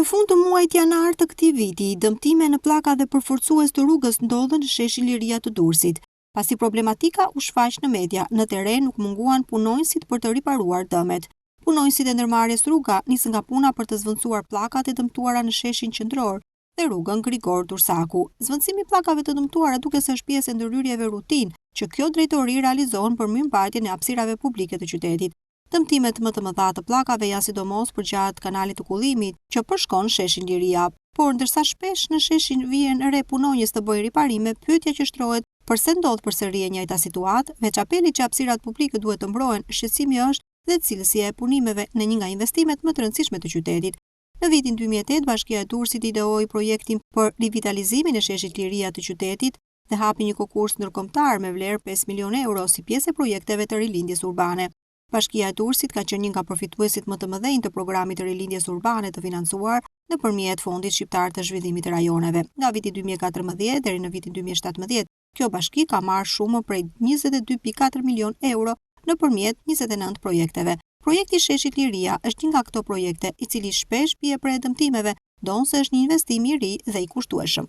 Në fund të muajit janar të këtij viti, dëmtime në plaka dhe përforcues të rrugës ndodhen në sheshin Liria të Durrësit. Pasi problematika u shfaq në media, në teren nuk munguan punonjësit për të riparuar dëmet. Punonjësit e ndërmarrjes rruga nisën nga puna për të zvendësuar plakat e dëmtuara në sheshin qendror dhe rrugën Grigor Dursaku. Zvendësimi i pllakave të dëmtuara duke se është pjesë e ndërhyrjeve rutinë që kjo drejtori realizon për mirëmbajtjen e hapësirave publike të qytetit. Dëmtimet më të mëdha të pllakave janë sidomos përgjatë kanalit të kullimit që përshkon sheshin Liria, por ndërsa shpesh në sheshin vjen re punonjës të bëjë riparime, pyetja që shtrohet përse ndodh përsëri e njëjta situatë, veç apelit që hapësirat publike duhet të mbrohen, shqetësimi është dhe cilësia e punimeve në një nga investimet më të rëndësishme të qytetit. Në vitin 2008, Bashkia e Durrësit ideoi projektin për rivitalizimin e sheshit Liria të qytetit dhe hapi një konkurs ndërkombëtar me vlerë 5 milionë euro si pjesë e projekteve të rilindjes urbane. Bashkia e Durrësit ka qenë një nga përfituesit më të mëdhenj të programit të rilindjes urbane të financuar nëpërmjet Fondit Shqiptar të Zhvillimit të Rajoneve. Nga viti 2014 deri në vitin 2017, kjo bashki ka marrë shumë prej 22.4 milion euro nëpërmjet 29 projekteve. Projekti Sheshit Liria është një nga këto projekte, i cili shpesh bie prej dëmtimeve, donse është një investim i ri dhe i kushtueshëm.